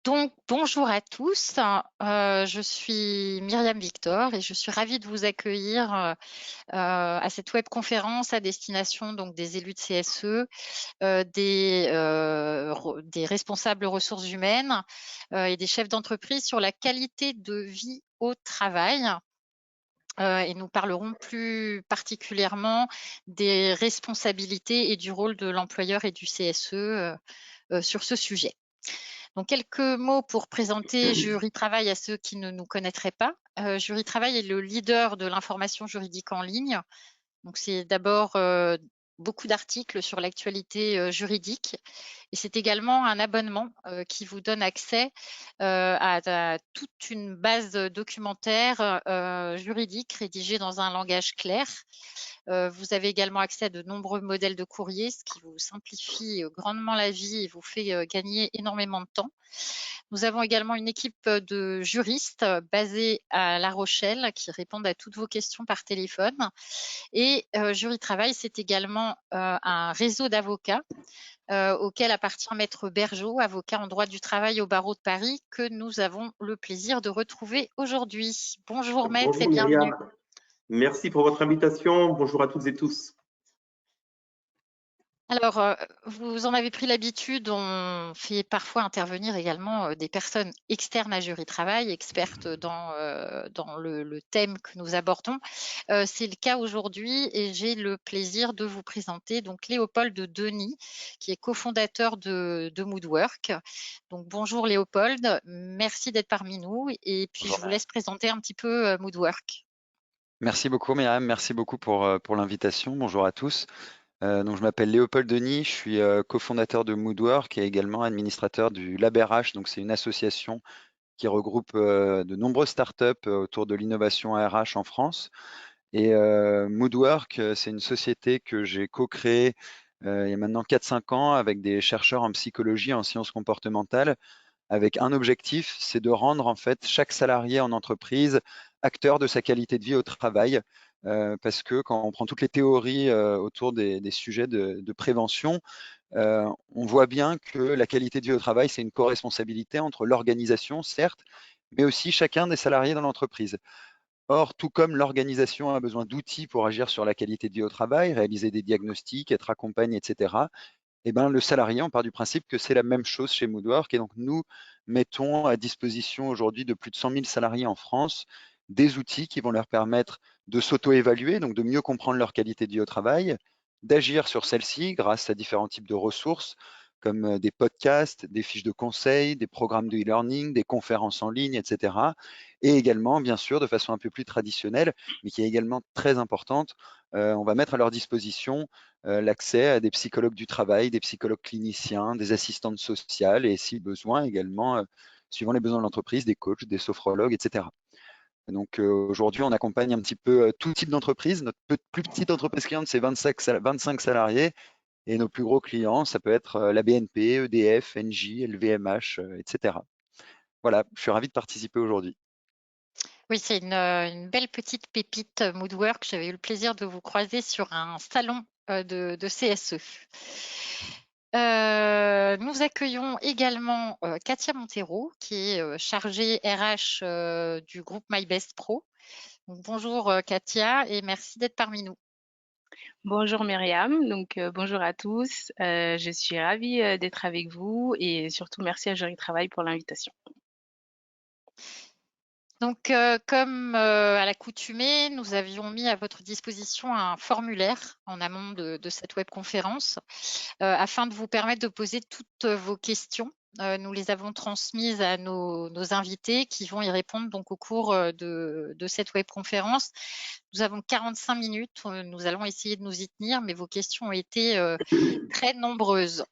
Donc, bonjour à tous. Je suis Myriam Victor et je suis ravie de vous accueillir à cette webconférence à destination donc des élus de CSE, des responsables ressources humaines et des chefs d'entreprise sur la qualité de vie au travail. Et nous parlerons plus particulièrement des responsabilités et du rôle de l'employeur et du CSE sur ce sujet. Donc, quelques mots pour présenter Jury Travail à ceux qui ne nous connaîtraient pas. Jury Travail est le leader de l'information juridique en ligne. Donc, c'est d'abord beaucoup d'articles sur l'actualité juridique et c'est également un abonnement qui vous donne accès à toute une base documentaire juridique rédigée dans un langage clair. Vous avez également accès à de nombreux modèles de courrier, ce qui vous simplifie grandement la vie et vous fait gagner énormément de temps. Nous avons également une équipe de juristes basée à La Rochelle qui répondent à toutes vos questions par téléphone. Et Jury Travail, c'est également un réseau d'avocats auquel appartient Maître Bergeau, avocat en droit du travail au barreau de Paris, que nous avons le plaisir de retrouver aujourd'hui. Bonjour Maître et Bonjour bienvenue. Myriam, merci pour votre invitation. Bonjour à toutes et tous. Alors, vous en avez pris l'habitude, on fait parfois intervenir également des personnes externes à Jury Travail, expertes dans le thème que nous abordons. C'est le cas aujourd'hui et j'ai le plaisir de vous présenter donc Léopold Denis, qui est cofondateur de Moodwork. Donc, bonjour Léopold, merci d'être parmi nous et puis Bonjour. je vous laisse présenter un petit peu Moodwork. Merci beaucoup Myriam, merci beaucoup pour l'invitation. Bonjour à tous. Donc, je m'appelle Léopold Denis, je suis cofondateur de Moodwork et également administrateur du Lab RH. Donc, c'est une association qui regroupe de nombreuses startups autour de l'innovation RH en France. Et Moodwork, c'est une société que j'ai co-créée il y a maintenant 4-5 ans avec des chercheurs en psychologie et en sciences comportementales, avec un objectif, c'est de rendre en fait chaque salarié en entreprise acteur de sa qualité de vie au travail. Parce que quand on prend toutes les théories autour des sujets de prévention, on voit bien que la qualité de vie au travail, c'est une co-responsabilité entre l'organisation, certes, mais aussi chacun des salariés dans l'entreprise. Or, tout comme l'organisation a besoin d'outils pour agir sur la qualité de vie au travail, réaliser des diagnostics, être accompagné, etc., eh ben, le salarié, on part du principe que c'est la même chose chez Moodwork. Et donc, nous mettons à disposition aujourd'hui de plus de 100 000 salariés en France des outils qui vont leur permettre de s'auto-évaluer, donc de mieux comprendre leur qualité de vie au travail, d'agir sur celle-ci grâce à différents types de ressources comme des podcasts, des fiches de conseils, des programmes de e-learning, des conférences en ligne, etc. Et également, bien sûr, de façon un peu plus traditionnelle, mais qui est également très importante, on va mettre à leur disposition l'accès à des psychologues du travail, des psychologues cliniciens, des assistantes sociales et si besoin également, suivant les besoins de l'entreprise, des coachs, des sophrologues, etc. Donc aujourd'hui, on accompagne un petit peu tout type d'entreprise. Notre plus petite entreprise cliente, c'est 25 salariés et nos plus gros clients, ça peut être la BNP, EDF, Engie, LVMH, etc. Voilà, je suis ravi de participer aujourd'hui. Oui, c'est une belle petite pépite Moodwork. J'avais eu le plaisir de vous croiser sur un salon de CSE. Nous accueillons également Katia Montero, qui est chargée RH du groupe MyBest Pro. Donc, bonjour Katia et merci d'être parmi nous. Bonjour Myriam, bonjour à tous. Je suis ravie d'être avec vous et surtout merci à Jury Travail pour l'invitation. Donc, comme à l'accoutumée, nous avions mis à votre disposition un formulaire en amont de cette webconférence afin de vous permettre de poser toutes vos questions. Nous les avons transmises à nos invités qui vont y répondre donc au cours de cette webconférence. Nous avons 45 minutes, nous allons essayer de nous y tenir, mais vos questions ont été très nombreuses.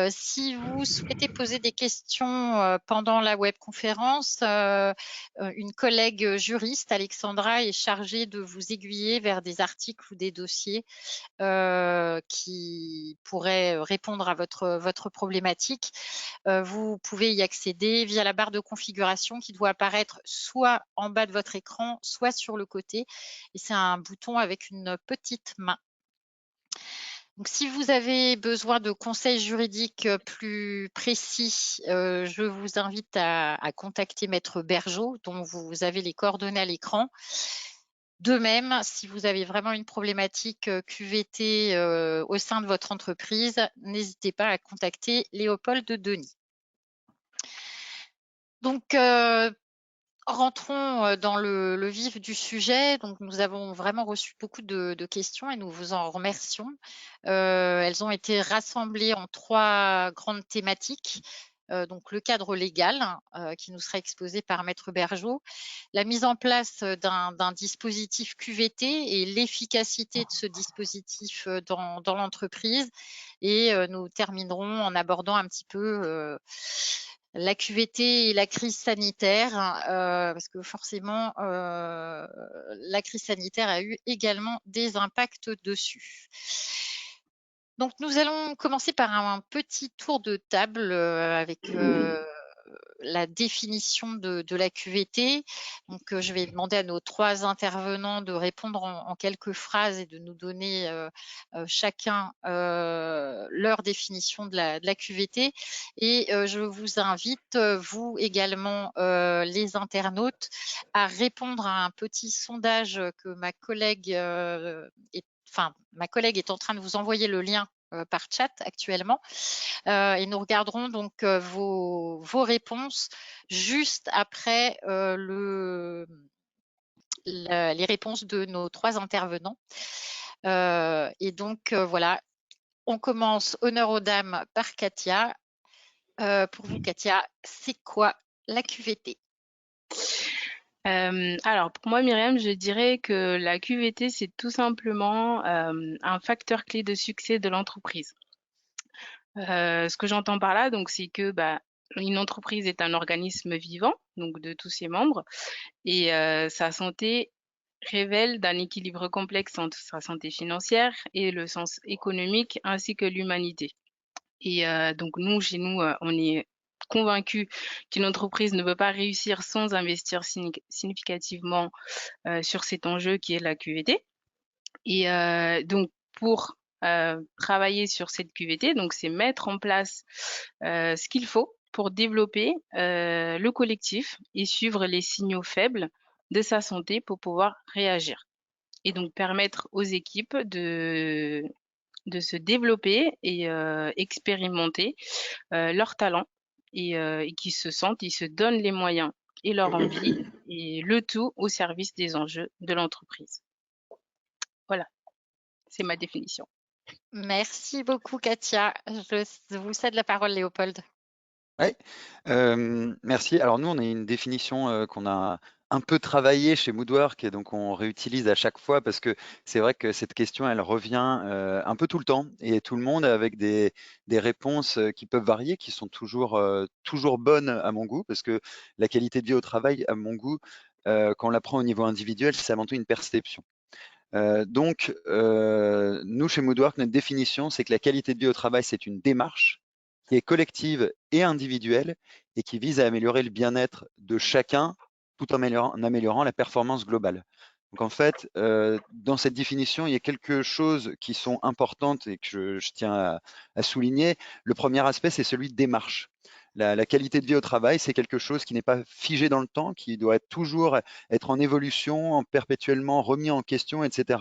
Si vous souhaitez poser des questions pendant la webconférence, une collègue juriste, Alexandra, est chargée de vous aiguiller vers des articles ou des dossiers qui pourraient répondre à votre problématique. Vous pouvez y accéder via la barre de configuration qui doit apparaître soit en bas de votre écran, soit sur le côté. Et c'est un bouton avec une petite main. Donc, si vous avez besoin de conseils juridiques plus précis, je vous invite à contacter Maître Bergeau, dont vous avez les coordonnées à l'écran. De même, si vous avez vraiment une problématique QVT au sein de votre entreprise, n'hésitez pas à contacter Léopold Denis. Donc, rentrons dans le vif du sujet. Donc, nous avons vraiment reçu beaucoup de questions et nous vous en remercions. Elles ont été rassemblées en 3 grandes thématiques. Donc, le cadre légal qui nous sera exposé par Maître Bergeau, la mise en place d'un dispositif QVT et l'efficacité de ce dispositif dans l'entreprise. Et nous terminerons en abordant un petit peu la QVT et la crise sanitaire, parce que forcément, la crise sanitaire a eu également des impacts dessus. Donc, nous allons commencer par un petit tour de table avec la définition de la QVT. Donc, je vais demander à nos 3 intervenants de répondre en quelques phrases et de nous donner chacun leur définition de la QVT. Et je vous invite, vous également, les internautes, à répondre à un petit sondage que ma collègue est en train de vous envoyer le lien par chat actuellement. Et nous regarderons donc vos réponses juste après les réponses de nos 3 intervenants. Et donc voilà, on commence, honneur aux dames, par Katia. Pour vous, Katia, c'est quoi la QVT? Alors, pour moi, Myriam, je dirais que la QVT, c'est tout simplement un facteur clé de succès de l'entreprise. Ce que j'entends par là, donc, c'est que une entreprise est un organisme vivant, donc de tous ses membres, et sa santé révèle d'un équilibre complexe entre sa santé financière et le sens économique ainsi que l'humanité. Et donc nous, chez nous, on est convaincus qu'une entreprise ne peut pas réussir sans investir significativement sur cet enjeu qui est la QVT. Et donc pour travailler sur cette QVT, donc c'est mettre en place ce qu'il faut pour développer le collectif et suivre les signaux faibles de sa santé pour pouvoir réagir. Et donc permettre aux équipes de se développer et expérimenter leurs talents et qu'ils se sentent, ils se donnent les moyens et leur envie et le tout au service des enjeux de l'entreprise. Voilà, c'est ma définition. Merci beaucoup, Katia. Je vous cède la parole, Léopold. Oui, merci. Alors nous, on a une définition qu'on a un peu travaillée chez Moodwork et donc on réutilise à chaque fois parce que c'est vrai que cette question, elle revient un peu tout le temps et tout le monde avec des réponses qui peuvent varier, qui sont toujours bonnes à mon goût parce que la qualité de vie au travail, à mon goût, quand on la prend au niveau individuel, c'est avant tout une perception. Donc, nous, chez Moodwork, notre définition, c'est que la qualité de vie au travail, c'est une démarche qui est collective et individuelle et qui vise à améliorer le bien-être de chacun tout en améliorant la performance globale. Donc, en fait, dans cette définition, il y a quelque chose qui sont importantes et que je tiens à souligner. Le premier aspect, c'est celui de démarche. La qualité de vie au travail, c'est quelque chose qui n'est pas figé dans le temps, qui doit toujours être en évolution, perpétuellement remis en question, etc.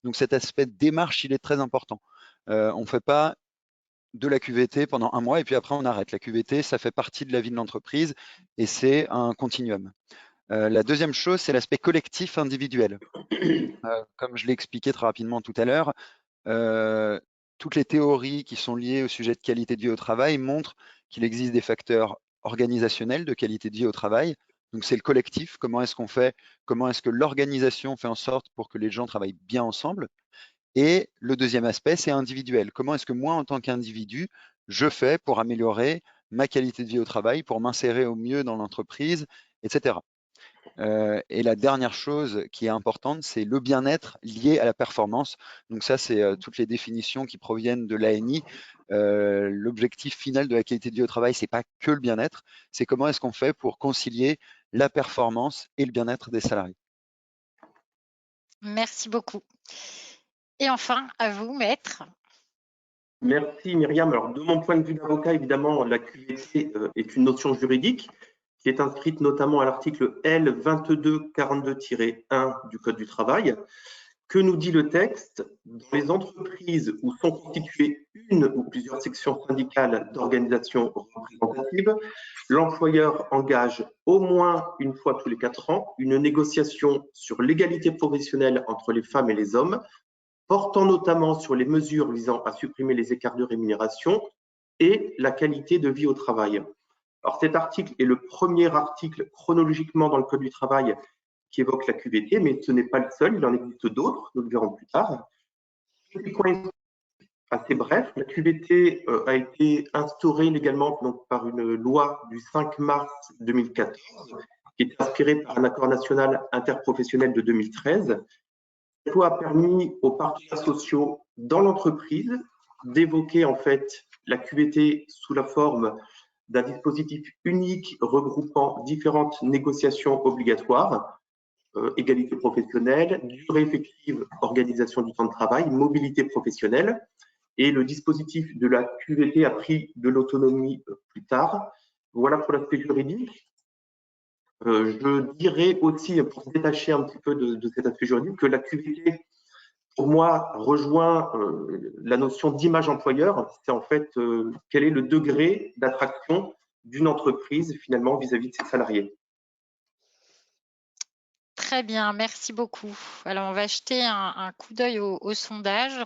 Donc cet aspect de démarche, il est très important. On ne fait pas de la QVT pendant un mois et puis après on arrête. La QVT, ça fait partie de la vie de l'entreprise et c'est un continuum. La deuxième chose, c'est l'aspect collectif individuel. Comme je l'ai expliqué très rapidement tout à l'heure, toutes les théories qui sont liées au sujet de qualité de vie au travail montrent qu'il existe des facteurs organisationnels de qualité de vie au travail. Donc c'est le collectif, comment est-ce qu'on fait, comment est-ce que l'organisation fait en sorte pour que les gens travaillent bien ensemble. Et le deuxième aspect, c'est individuel. Comment est-ce que moi, en tant qu'individu, je fais pour améliorer ma qualité de vie au travail, pour m'insérer au mieux dans l'entreprise, etc. Et la dernière chose qui est importante, c'est le bien-être lié à la performance. Donc ça, c'est toutes les définitions qui proviennent de l'ANI. L'objectif final de la qualité de vie au travail, c'est pas que le bien-être, c'est comment est-ce qu'on fait pour concilier la performance et le bien-être des salariés. Merci beaucoup. Et enfin, à vous, maître. Merci Myriam. Alors, de mon point de vue d'avocat, évidemment, la QVT est une notion juridique qui est inscrite notamment à l'article L2242-1 du Code du travail. Que nous dit le texte? Dans les entreprises où sont constituées une ou plusieurs sections syndicales d'organisations représentatives, l'employeur engage au moins une fois tous les 4 ans une négociation sur l'égalité professionnelle entre les femmes et les hommes, portant notamment sur les mesures visant à supprimer les écarts de rémunération et la qualité de vie au travail. Alors cet article est le premier article chronologiquement dans le Code du travail qui évoque la QVT, mais ce n'est pas le seul, il en existe d'autres, nous le verrons plus tard. Petit point assez bref, la QVT a été instaurée légalement donc, par une loi du 5 mars 2014, qui est inspirée par un accord national interprofessionnel de 2013. Cette loi a permis aux partenaires sociaux dans l'entreprise d'évoquer en fait la QVT sous la forme d'un dispositif unique regroupant différentes négociations obligatoires, égalité professionnelle, durée effective, organisation du temps de travail, mobilité professionnelle. Et le dispositif de la QVT a pris de l'autonomie plus tard. Voilà pour l'aspect juridique. Je dirais aussi, pour se détacher un petit peu de cet aspect juridique, que la QVT, pour moi, rejoint la notion d'image employeur. C'est en fait quel est le degré d'attraction d'une entreprise finalement vis-à-vis de ses salariés. Très bien, merci beaucoup. Alors, on va jeter un coup d'œil au sondage.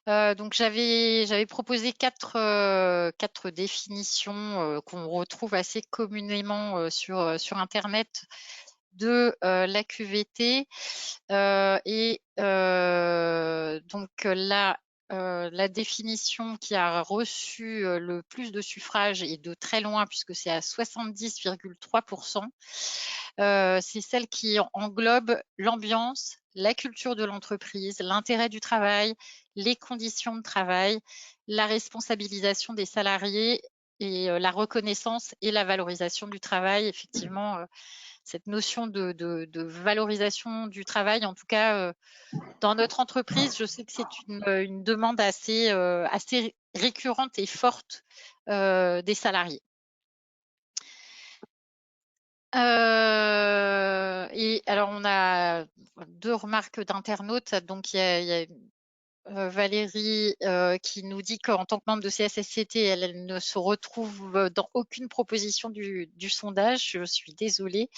Donc, j'avais proposé quatre définitions qu'on retrouve assez communément sur Internet de la QVT. Donc la définition qui a reçu le plus de suffrages et de très loin, puisque c'est à 70,3%, c'est celle qui englobe l'ambiance, la culture de l'entreprise, l'intérêt du travail, les conditions de travail, la responsabilisation des salariés et la reconnaissance et la valorisation du travail. Effectivement, cette notion de valorisation du travail, en tout cas dans notre entreprise, je sais que c'est une demande assez récurrente et forte des salariés. Et alors, on a 2 remarques d'internautes. Donc, il y a Valérie qui nous dit qu'en tant que membre de CSSCT, elle ne se retrouve dans aucune proposition du sondage. Je suis désolée.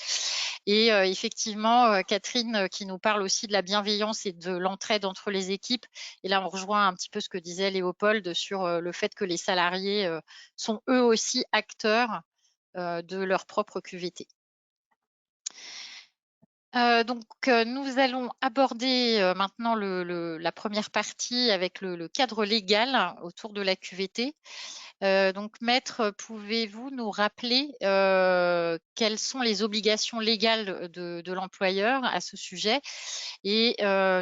Et effectivement, Catherine qui nous parle aussi de la bienveillance et de l'entraide entre les équipes. Et là, on rejoint un petit peu ce que disait Léopold sur le fait que les salariés sont eux aussi acteurs de leur propre QVT. Donc, nous allons aborder maintenant la première partie avec le cadre légal autour de la QVT. Donc, maître, pouvez-vous nous rappeler quelles sont les obligations légales de l'employeur à ce sujet et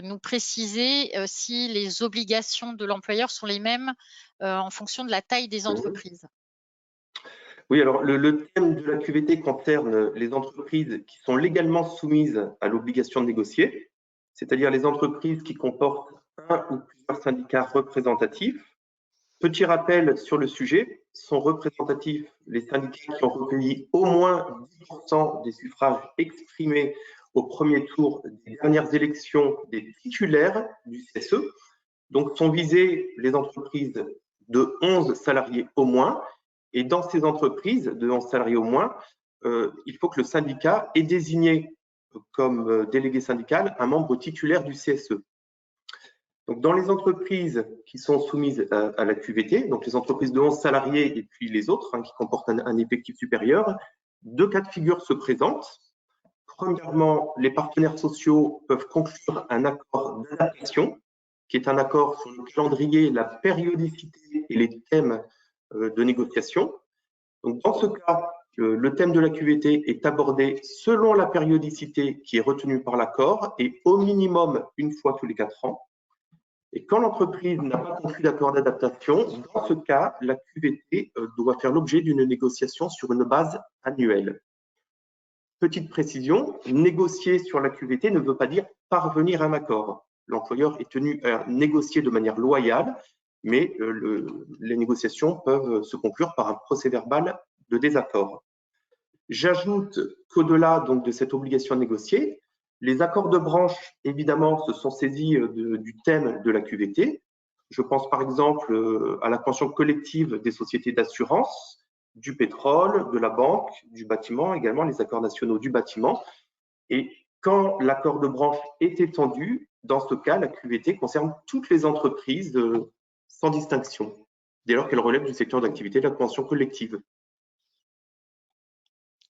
nous préciser si les obligations de l'employeur sont les mêmes en fonction de la taille des entreprises? Oui, alors le thème de la QVT concerne les entreprises qui sont légalement soumises à l'obligation de négocier, c'est-à-dire les entreprises qui comportent un ou plusieurs syndicats représentatifs. Petit rappel sur le sujet, sont représentatifs les syndicats qui ont recueilli au moins 10% des suffrages exprimés au premier tour des dernières élections des titulaires du CSE. Donc sont visées les entreprises de 11 salariés au moins. Et dans ces entreprises de 11 salariés au moins, il faut que le syndicat ait désigné comme délégué syndical un membre titulaire du CSE. Donc, dans les entreprises qui sont soumises à la QVT, donc les entreprises de 11 salariés et puis les autres qui comportent un effectif supérieur, 2 cas de figure se présentent. Premièrement, les partenaires sociaux peuvent conclure un accord d'adaptation, qui est un accord sur le calendrier, la périodicité et les thèmes de négociation. Donc, dans ce cas, le thème de la QVT est abordé selon la périodicité qui est retenue par l'accord et au minimum une fois tous les 4 ans. Et quand l'entreprise n'a pas conclu d'accord d'adaptation, dans ce cas, la QVT doit faire l'objet d'une négociation sur une base annuelle. Petite précision, négocier sur la QVT ne veut pas dire parvenir à un accord. L'employeur est tenu à négocier de manière loyale, mais les négociations peuvent se conclure par un procès-verbal de désaccord. J'ajoute qu'au-delà donc de cette obligation de négocier, les accords de branche, évidemment, se sont saisis du thème de la QVT. Je pense par exemple à la convention collective des sociétés d'assurance, du pétrole, de la banque, du bâtiment, également les accords nationaux du bâtiment. Et quand l'accord de branche est étendu, dans ce cas, la QVT concerne toutes les entreprises sans distinction, dès lors qu'elles relèvent du secteur d'activité de la convention collective.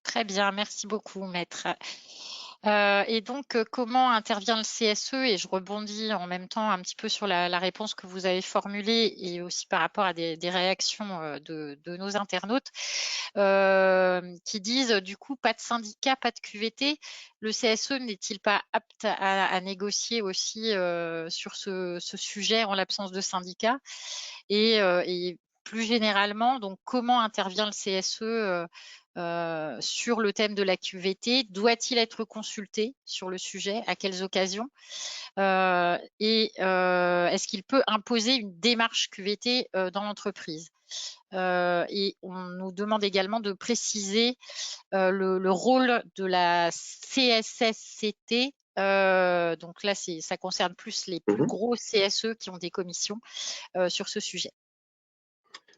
Très bien, merci beaucoup, maître. Et donc, comment intervient le CSE? Et je rebondis en même temps un petit peu sur la réponse que vous avez formulée et aussi par rapport à des réactions de nos internautes qui disent du coup pas de syndicat, pas de QVT. Le CSE n'est-il pas apte à négocier aussi sur ce sujet en l'absence de syndicat? Et plus généralement, donc comment intervient le CSE sur le thème de la QVT? Doit-il être consulté sur le sujet? À quelles occasions? Est-ce qu'il peut imposer une démarche QVT dans l'entreprise? Et on nous demande également de préciser le rôle de la CSSCT. Donc là, ça concerne plus les plus gros CSE qui ont des commissions sur ce sujet.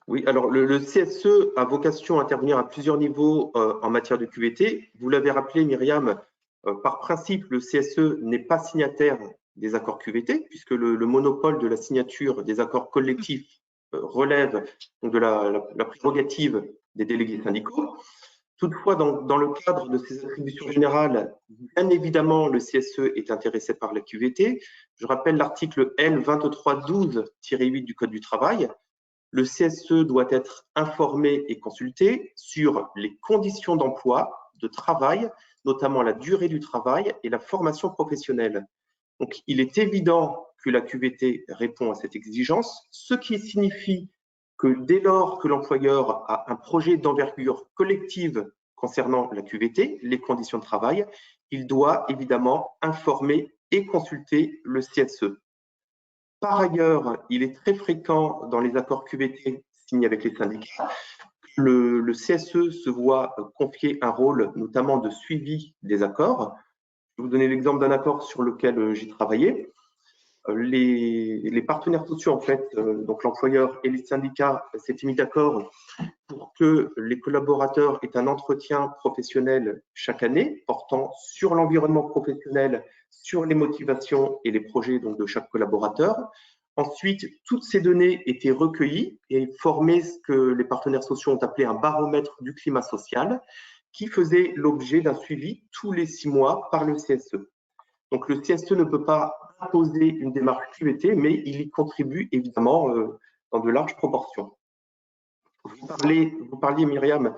Oui, alors le CSE a vocation à intervenir à plusieurs niveaux en matière de QVT. Vous l'avez rappelé, Myriam, par principe, le CSE n'est pas signataire des accords QVT, puisque le monopole de la signature des accords collectifs relève donc de la prérogative des délégués syndicaux. Toutefois, dans le cadre de ces attributions générales, bien évidemment, le CSE est intéressé par la QVT. Je rappelle l'article L 2312-8 du Code du travail. Le CSE doit être informé et consulté sur les conditions d'emploi, de travail, notamment la durée du travail et la formation professionnelle. Donc, il est évident que la QVT répond à cette exigence, ce qui signifie que dès lors que l'employeur a un projet d'envergure collective concernant la QVT, les conditions de travail, il doit évidemment informer et consulter le CSE. Par ailleurs, il est très fréquent dans les accords QVT signés avec les syndicats que le CSE se voit confier un rôle notamment de suivi des accords. Je vais vous donner l'exemple d'un accord sur lequel j'ai travaillé. Les partenaires sociaux, en fait, donc l'employeur et les syndicats s'étaient mis d'accord pour que les collaborateurs aient un entretien professionnel chaque année portant sur l'environnement professionnel, sur les motivations et les projets donc, de chaque collaborateur. Ensuite, toutes ces données étaient recueillies et formaient ce que les partenaires sociaux ont appelé un baromètre du climat social qui faisait l'objet d'un suivi tous les 6 mois par le CSE. Donc le CSE ne peut pas imposer une démarche QVT, mais il y contribue évidemment dans de larges proportions. Vous parliez, Myriam,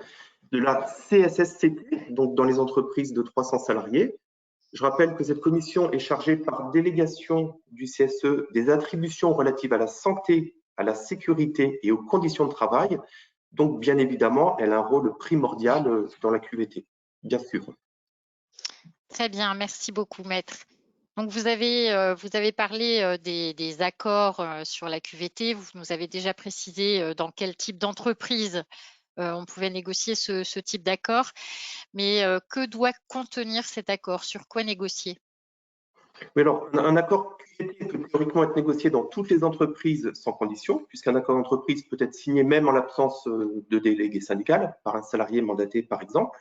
de la CSSCT, donc dans les entreprises de 300 salariés. Je rappelle que cette commission est chargée par délégation du CSE des attributions relatives à la santé, à la sécurité et aux conditions de travail. Donc, bien évidemment, elle a un rôle primordial dans la QVT, bien sûr. Très bien, merci beaucoup, maître. Donc, vous avez parlé des accords sur la QVT. Vous nous avez déjà précisé dans quel type d'entreprise on pouvait négocier ce type d'accord. Mais que doit contenir cet accord? Sur quoi négocier? Mais alors, un accord QVT peut théoriquement être négocié dans toutes les entreprises sans condition, puisqu'un accord d'entreprise peut être signé même en l'absence de délégué syndical, par un salarié mandaté par exemple.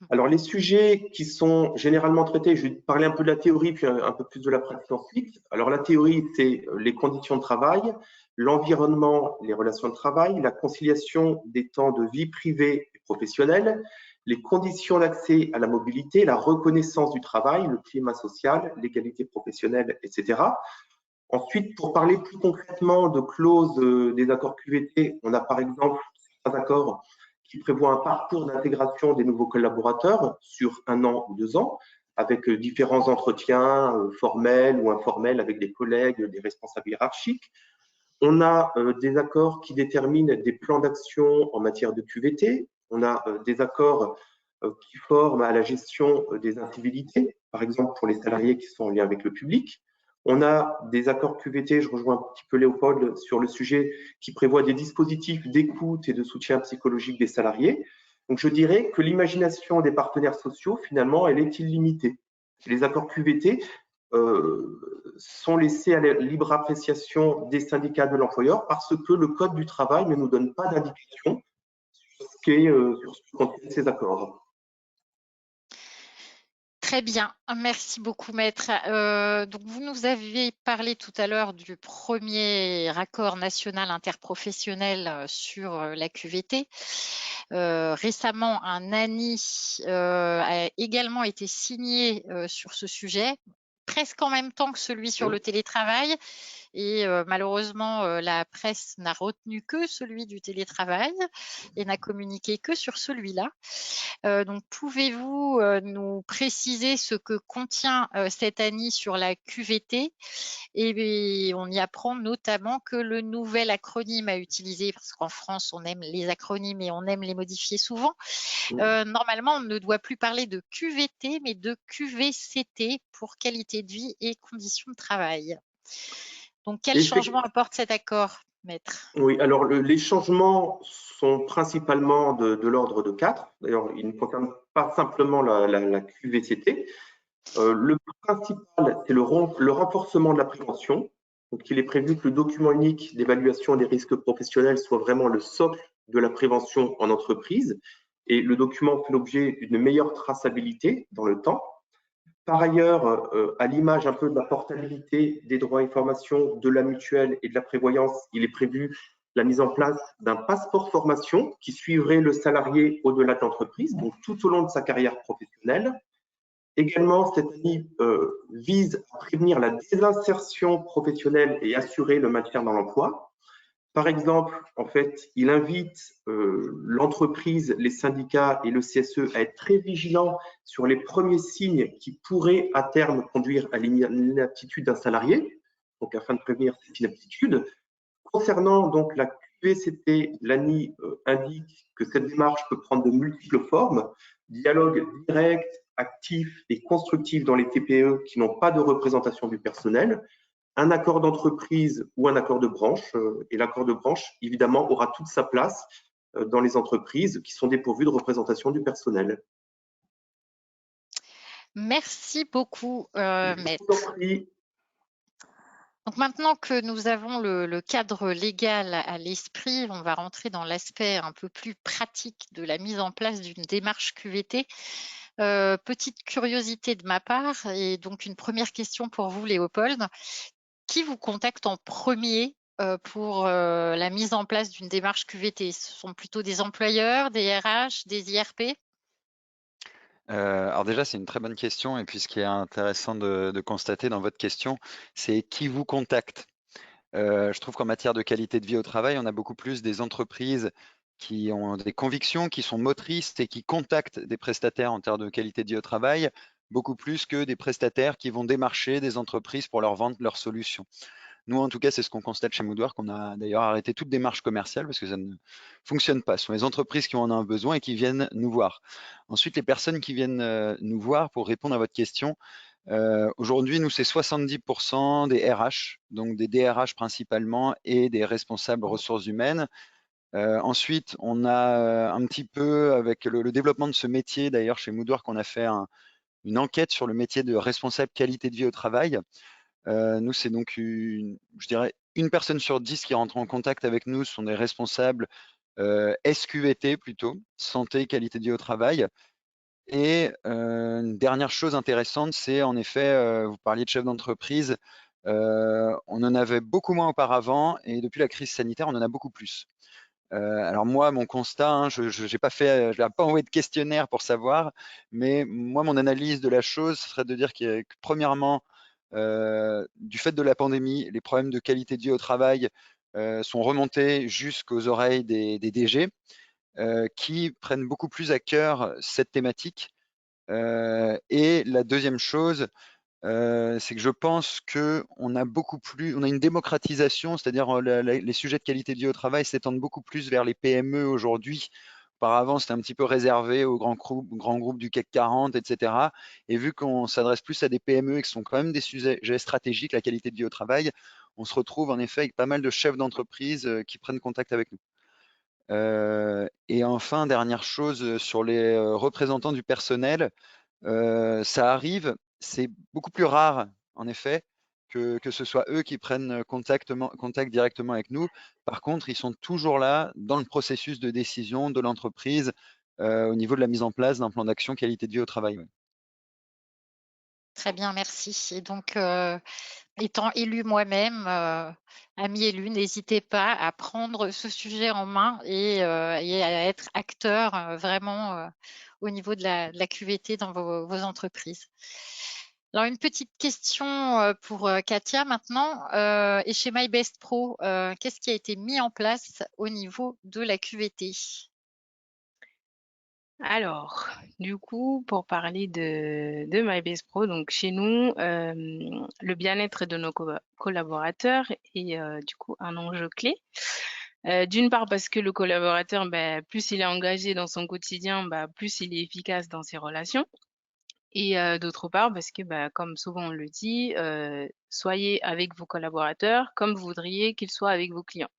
Alors, les sujets qui sont généralement traités, je vais parler un peu de la théorie, puis un peu plus de la pratique ensuite. Alors, la théorie, c'est les conditions de travail, l'environnement, les relations de travail, la conciliation des temps de vie privée et professionnelle, les conditions d'accès à la mobilité, la reconnaissance du travail, le climat social, l'égalité professionnelle, etc. Ensuite, pour parler plus concrètement de clauses des accords QVT, on a par exemple un accord qui prévoit un parcours d'intégration des nouveaux collaborateurs sur 1 an ou 2 ans, avec différents entretiens formels ou informels avec des collègues, des responsables hiérarchiques. On a des accords qui déterminent des plans d'action en matière de QVT. On a des accords qui forment à la gestion des incivilités, par exemple pour les salariés qui sont en lien avec le public. On a des accords QVT, je rejoins un petit peu Léopold sur le sujet, qui prévoient des dispositifs d'écoute et de soutien psychologique des salariés. Donc je dirais que l'imagination des partenaires sociaux, finalement, elle est illimitée. Les accords QVT sont laissés à la libre appréciation des syndicats de l'employeur parce que le Code du travail ne nous donne pas d'indication sur ce que contiennent ces accords. Très bien, merci beaucoup maître. Donc vous nous avez parlé tout à l'heure du premier accord national interprofessionnel sur la QVT. Récemment, un ANI a également été signé sur ce sujet, presque en même temps que celui sur le télétravail. Et malheureusement, la presse n'a retenu que celui du télétravail et n'a communiqué que sur celui-là. Donc, pouvez-vous nous préciser ce que contient cet ANI sur la QVT? Et on y apprend notamment que le nouvel acronyme à utiliser, parce qu'en France, on aime les acronymes et on aime les modifier souvent, normalement, on ne doit plus parler de QVT, mais de QVCT pour qualité de vie et conditions de travail. Donc, quel changement apporte cet accord, maître? Oui, alors les changements sont principalement de l'ordre de 4. D'ailleurs, ils ne concernent pas simplement la QVCT. Le principal, c'est le renforcement de la prévention. Donc, il est prévu que le document unique d'évaluation des risques professionnels soit vraiment le socle de la prévention en entreprise. Et le document fait l'objet d'une meilleure traçabilité dans le temps. Par ailleurs, à l'image un peu de la portabilité des droits et formations de la mutuelle et de la prévoyance, il est prévu la mise en place d'un passeport formation qui suivrait le salarié au-delà de l'entreprise, donc tout au long de sa carrière professionnelle. Également, cette ANI vise à prévenir la désinsertion professionnelle et assurer le maintien dans l'emploi. Par exemple, en fait, il invite l'entreprise, les syndicats et le CSE à être très vigilants sur les premiers signes qui pourraient à terme conduire à l'inaptitude d'un salarié, donc afin de prévenir cette inaptitude. Concernant donc la QVCT, l'ANI indique que cette démarche peut prendre de multiples formes, dialogue direct, actif et constructif dans les TPE qui n'ont pas de représentation du personnel, un accord d'entreprise ou un accord de branche. Et l'accord de branche, évidemment, aura toute sa place dans les entreprises qui sont dépourvues de représentation du personnel. Merci beaucoup, maître. Je vous en prie. Donc maintenant que nous avons le cadre légal à l'esprit, on va rentrer dans l'aspect un peu plus pratique de la mise en place d'une démarche QVT. Petite curiosité de ma part, et donc une première question pour vous, Léopold. Qui vous contacte en premier pour la mise en place d'une démarche QVT? Ce sont plutôt des employeurs, des RH, des IRP? Alors déjà, c'est une très bonne question. Et puis, ce qui est intéressant de constater dans votre question, c'est qui vous contacte. Je trouve qu'en matière de qualité de vie au travail, on a beaucoup plus des entreprises qui ont des convictions, qui sont motrices et qui contactent des prestataires en termes de qualité de vie au travail, beaucoup plus que des prestataires qui vont démarcher des entreprises pour leur vendre leurs solutions. Nous, en tout cas, c'est ce qu'on constate chez Moodwork. On a d'ailleurs arrêté toute démarche commerciale parce que ça ne fonctionne pas. Ce sont les entreprises qui en ont un besoin et qui viennent nous voir. Ensuite, les personnes qui viennent nous voir pour répondre à votre question, aujourd'hui, nous, c'est 70% des RH, donc des DRH principalement et des responsables ressources humaines. Ensuite, on a un petit peu, avec le développement de ce métier, d'ailleurs, chez Moodwork, on a fait une enquête sur le métier de responsable qualité de vie au travail. Nous, c'est donc je dirais une personne sur 10 qui rentre en contact avec nous sont des responsables SQVT plutôt, santé, qualité de vie au travail. Et une dernière chose intéressante, c'est en effet, vous parliez de chef d'entreprise, on en avait beaucoup moins auparavant et depuis la crise sanitaire, on en a beaucoup plus. Alors moi, mon constat, hein, je n'ai pas envoyé de questionnaire pour savoir, mais moi, mon analyse de la chose serait de dire que premièrement, du fait de la pandémie, les problèmes de qualité de vie au travail sont remontés jusqu'aux oreilles des DG qui prennent beaucoup plus à cœur cette thématique. Et la deuxième chose, c'est que je pense qu'on a on a une démocratisation, c'est-à-dire les sujets de qualité de vie au travail s'étendent beaucoup plus vers les PME aujourd'hui. Auparavant, c'était un petit peu réservé aux grands groupes du CAC 40, etc. Et vu qu'on s'adresse plus à des PME et que ce sont quand même des sujets stratégiques, la qualité de vie au travail, on se retrouve en effet avec pas mal de chefs d'entreprise qui prennent contact avec nous. Et enfin, dernière chose, sur les représentants du personnel, ça arrive, c'est beaucoup plus rare, en effet, que ce soit eux qui prennent contact directement avec nous. Par contre, ils sont toujours là dans le processus de décision de l'entreprise au niveau de la mise en place d'un plan d'action qualité de vie au travail. Ouais. Très bien, merci. Et donc, étant élue moi-même, amie élue, n'hésitez pas à prendre ce sujet en main et à être acteur vraiment au niveau de la QVT dans vos entreprises. Alors, une petite question pour Katia maintenant. Et chez MyBestPro, qu'est-ce qui a été mis en place au niveau de la QVT? Alors, du coup, pour parler de MyBestPro, donc chez nous, le bien-être de nos collaborateurs est du coup un enjeu clé. D'une part parce que le collaborateur, plus il est engagé dans son quotidien, plus il est efficace dans ses relations. Et d'autre part parce que, comme souvent on le dit, soyez avec vos collaborateurs comme vous voudriez qu'ils soient avec vos clients.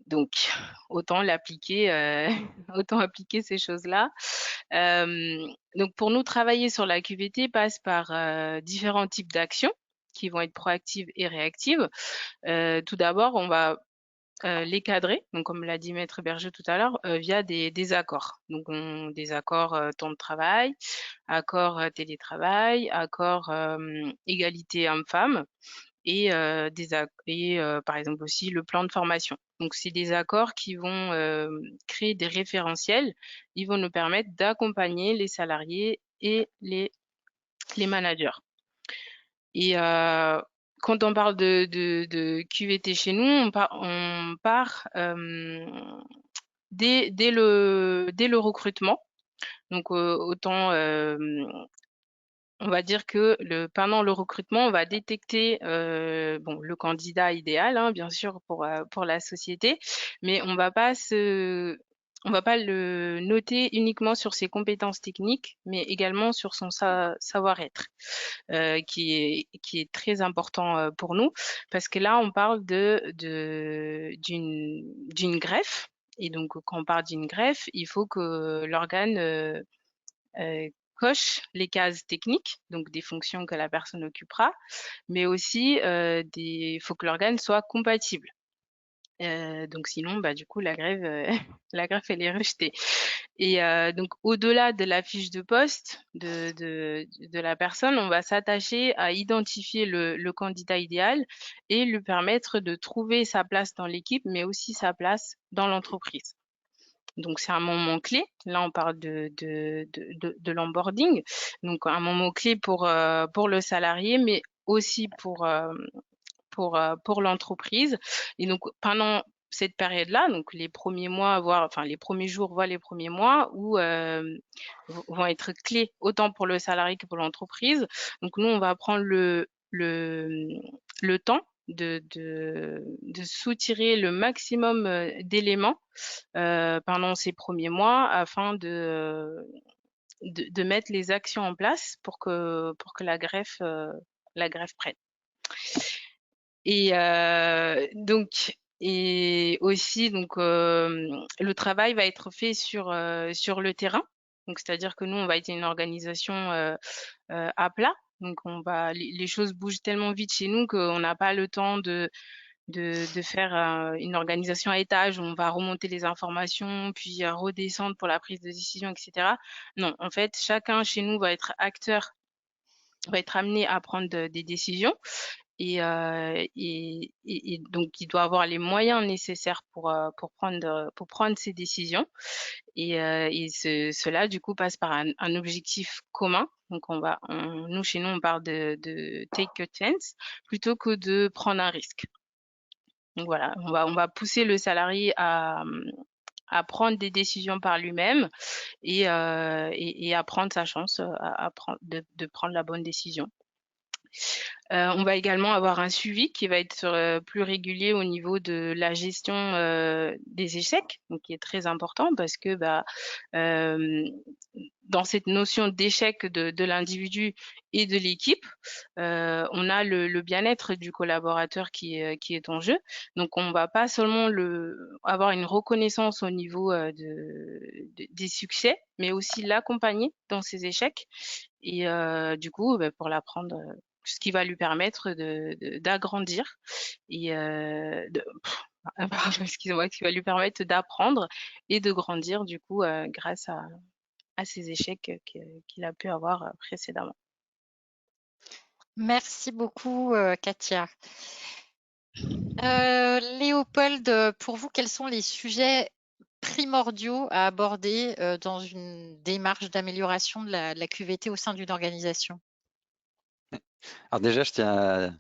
Donc autant l'appliquer, autant appliquer ces choses-là. Donc pour nous, travailler sur la QVT passe par, différents types d'actions qui vont être proactives et réactives. Tout d'abord, on va, les cadrer, donc comme l'a dit Maître Berger tout à l'heure, via des accords. Donc des accords, temps de travail, accords, télétravail, accords, égalité hommes-femmes et par exemple aussi le plan de formation. Donc c'est des accords qui vont, créer des référentiels. Ils vont nous permettre d'accompagner les salariés et les managers. Et quand on parle de QVT chez nous, on part dès le recrutement. Donc autant on va dire que pendant le recrutement, on va détecter le candidat idéal, hein, bien sûr pour la société, mais on va pas le noter uniquement sur ses compétences techniques, mais également sur son savoir-être, qui est très important pour nous, parce que là, on parle d'une greffe. Et donc, quand on parle d'une greffe, il faut que l'organe coche les cases techniques, donc des fonctions que la personne occupera, mais aussi il faut que l'organe soit compatible. Donc sinon, du coup, la greffe, la greffe, elle est rejetée. Et donc, au-delà de la fiche de poste de la personne, on va s'attacher à identifier le candidat idéal et lui permettre de trouver sa place dans l'équipe, mais aussi sa place dans l'entreprise. Donc, c'est un moment clé. Là, on parle de l'onboarding. Donc, un moment clé pour le salarié, mais aussi pour l'entreprise. Et donc, pendant cette période-là, donc les premiers mois, les premiers jours, voire les premiers mois, où vont être clés autant pour le salarié que pour l'entreprise. Donc, nous, on va prendre le temps de soutirer le maximum d'éléments pendant ces premiers mois afin de mettre les actions en place pour que la greffe prenne. Et aussi le travail va être fait sur le terrain. Donc c'est-à-dire que nous on va être une organisation à plat. Donc les choses bougent tellement vite chez nous qu'on n'a pas le temps de faire une organisation à étage où on va remonter les informations, puis redescendre pour la prise de décision, etc. Non, en fait, chacun chez nous va être acteur, va être amené à prendre des décisions. Et donc, il doit avoir les moyens nécessaires pour prendre ces décisions. Et cela, du coup, passe par un objectif commun. Donc, nous, chez nous, on parle de take a chance plutôt que de prendre un risque. Donc voilà, on va pousser le salarié à prendre des décisions par lui-même et à prendre sa chance de prendre la bonne décision. On va également avoir un suivi qui va être plus régulier au niveau de la gestion des échecs, donc qui est très important parce que dans cette notion d'échec de l'individu et de l'équipe, on a le bien-être du collaborateur qui est en jeu. Donc on va pas seulement avoir une reconnaissance au niveau des succès, mais aussi l'accompagner dans ses échecs et du coup, pour l'apprendre, ce qui va lui permettre d'agrandir et pardon, excusez-moi, qui va lui permettre d'apprendre et de grandir du coup, grâce à ces échecs qu'il a pu avoir précédemment. Merci beaucoup, Katia. Léopold, pour vous, quels sont les sujets primordiaux à aborder dans une démarche d'amélioration de la QVT au sein d'une organisation? Alors déjà, je tiens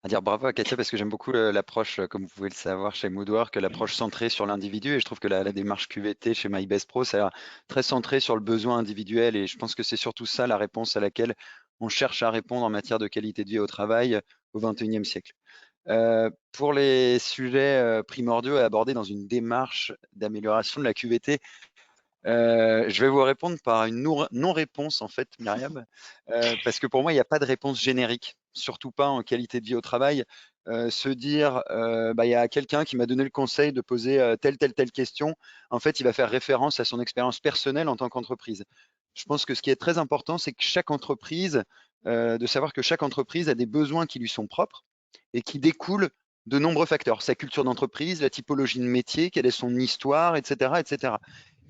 à dire bravo à Katia parce que j'aime beaucoup l'approche, comme vous pouvez le savoir chez Moodwork, l'approche centrée sur l'individu, et je trouve que la démarche QVT chez MyBest Pro, ça a l'air très centré sur le besoin individuel, et je pense que c'est surtout ça la réponse à laquelle on cherche à répondre en matière de qualité de vie au travail au XXIe siècle. Pour les sujets primordiaux à aborder dans une démarche d'amélioration de la QVT, je vais vous répondre par une non-réponse en fait, Myriam, parce que pour moi, il n'y a pas de réponse générique, surtout pas en qualité de vie au travail. Se dire, il y a quelqu'un qui m'a donné le conseil de poser telle question, en fait, il va faire référence à son expérience personnelle en tant qu'entreprise. Je pense que ce qui est très important, c'est que chaque entreprise, de savoir que chaque entreprise a des besoins qui lui sont propres et qui découlent de nombreux facteurs. Sa culture d'entreprise, la typologie de métier, quelle est son histoire, etc., etc.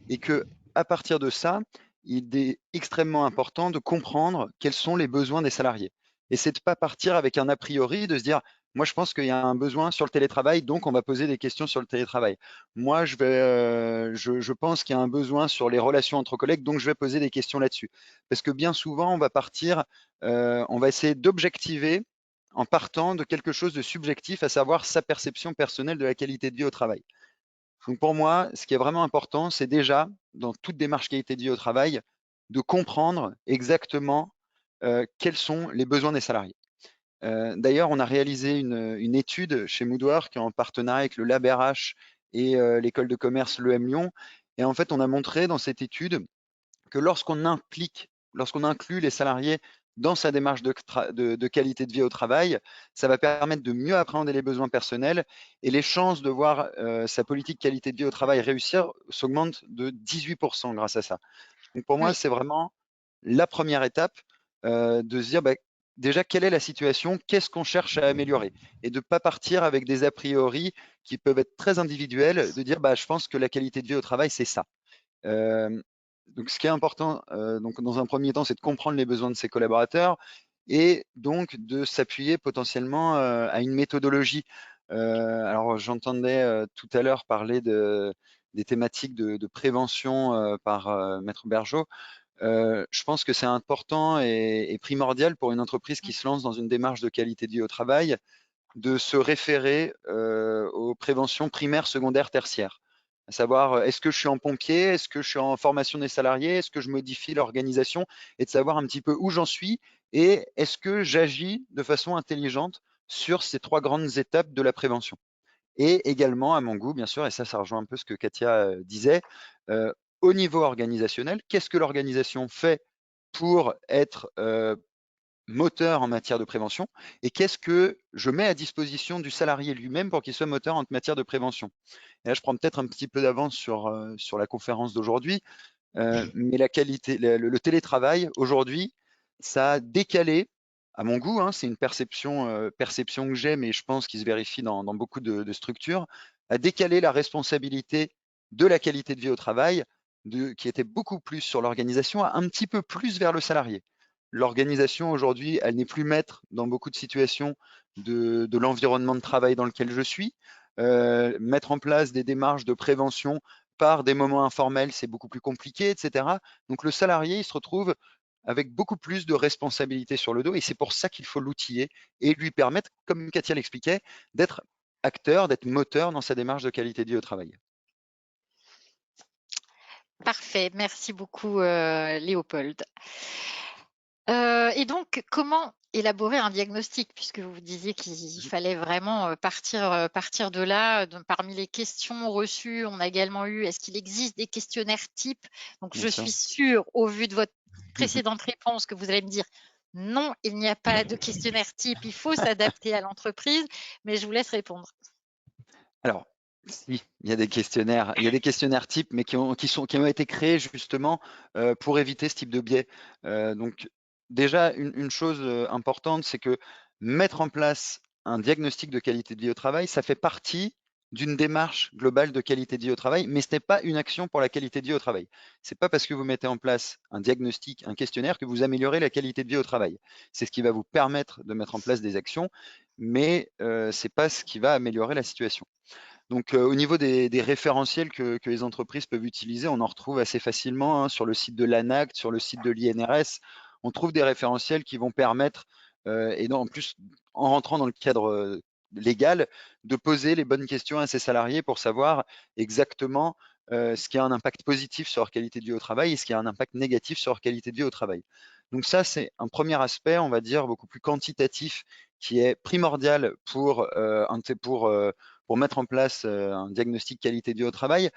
Et que à partir de ça, il est extrêmement important de comprendre quels sont les besoins des salariés. Et c'est de pas partir avec un a priori, de se dire, moi je pense qu'il y a un besoin sur le télétravail, donc on va poser des questions sur le télétravail. Moi je pense qu'il y a un besoin sur les relations entre collègues, donc je vais poser des questions là-dessus. Parce que bien souvent, on va partir, on va essayer d'objectiver en partant de quelque chose de subjectif, à savoir sa perception personnelle de la qualité de vie au travail. Donc pour moi, ce qui est vraiment important, c'est déjà, dans toute démarche qualité de vie au travail, de comprendre exactement quels sont les besoins des salariés. D'ailleurs, on a réalisé une étude chez Moodwork en partenariat avec le Lab RH et l'école de commerce l'EM Lyon. Et en fait, on a montré dans cette étude que lorsqu'on inclut les salariés dans sa démarche de qualité de vie au travail, ça va permettre de mieux appréhender les besoins personnels, et les chances de voir sa politique qualité de vie au travail réussir s'augmentent de 18% grâce à ça. Donc pour moi, Oui. c'est vraiment la première étape, de se dire déjà quelle est la situation, qu'est-ce qu'on cherche à améliorer, et de ne pas partir avec des a priori qui peuvent être très individuels, de dire je pense que la qualité de vie au travail, c'est ça. Donc, ce qui est important, donc dans un premier temps, c'est de comprendre les besoins de ses collaborateurs, et donc de s'appuyer potentiellement à une méthodologie. Alors, j'entendais tout à l'heure parler des thématiques de prévention par Maître Bergeau. Je pense que c'est important et primordial pour une entreprise qui se lance dans une démarche de qualité de vie au travail de se référer aux préventions primaires, secondaires, tertiaires. À savoir, est-ce que je suis en pompier, est-ce que je suis en formation des salariés, est-ce que je modifie l'organisation, et de savoir un petit peu où j'en suis, et est-ce que j'agis de façon intelligente sur ces 3 grandes étapes de la prévention. Et également, à mon goût, bien sûr, et ça rejoint un peu ce que Katia disait, au niveau organisationnel, qu'est-ce que l'organisation fait pour être moteur en matière de prévention, et qu'est-ce que je mets à disposition du salarié lui-même pour qu'il soit moteur en matière de prévention. Et là, je prends peut-être un petit peu d'avance sur la conférence d'aujourd'hui, mais la qualité, le télétravail aujourd'hui, ça a décalé, à mon goût, hein, c'est une perception que j'ai, mais je pense qu'il se vérifie dans beaucoup de structures, a décalé la responsabilité de la qualité de vie au travail, qui était beaucoup plus sur l'organisation, un petit peu plus vers le salarié. L'organisation aujourd'hui, elle n'est plus maître dans beaucoup de situations de l'environnement de travail dans lequel je suis. Mettre en place des démarches de prévention par des moments informels, c'est beaucoup plus compliqué, etc. Donc le salarié, il se retrouve avec beaucoup plus de responsabilités sur le dos, et c'est pour ça qu'il faut l'outiller et lui permettre, comme Katia l'expliquait, d'être acteur, d'être moteur dans sa démarche de qualité de vie au travail. Parfait, merci beaucoup Léopold. Et donc, comment élaborer un diagnostic, puisque vous disiez qu'il fallait vraiment partir de là. Parmi les questions reçues, on a également eu, est-ce qu'il existe des questionnaires types? Donc, Bien je sûr. suis sûre, au vu de votre précédente réponse, que vous allez me dire non, il n'y a pas de questionnaire type, il faut s'adapter à l'entreprise, mais je vous laisse répondre. Alors, si, il y a des questionnaires types, mais qui ont été créés justement pour éviter ce type de biais. Donc, déjà, une chose importante, c'est que mettre en place un diagnostic de qualité de vie au travail, ça fait partie d'une démarche globale de qualité de vie au travail, mais ce n'est pas une action pour la qualité de vie au travail. C'est pas parce que vous mettez en place un diagnostic, un questionnaire, que vous améliorez la qualité de vie au travail. C'est ce qui va vous permettre de mettre en place des actions, mais c'est pas ce qui va améliorer la situation. Donc, au niveau des référentiels que les entreprises peuvent utiliser, on en retrouve assez facilement hein, sur le site de l'ANACT, sur le site de l'INRS. On trouve des référentiels qui vont permettre, et en plus, en rentrant dans le cadre légal, de poser les bonnes questions à ses salariés pour savoir exactement ce qui a un impact positif sur leur qualité de vie au travail et ce qui a un impact négatif sur leur qualité de vie au travail. Donc ça, c'est un premier aspect, on va dire, beaucoup plus quantitatif, qui est primordial pour mettre en place un diagnostic qualité de vie au travail,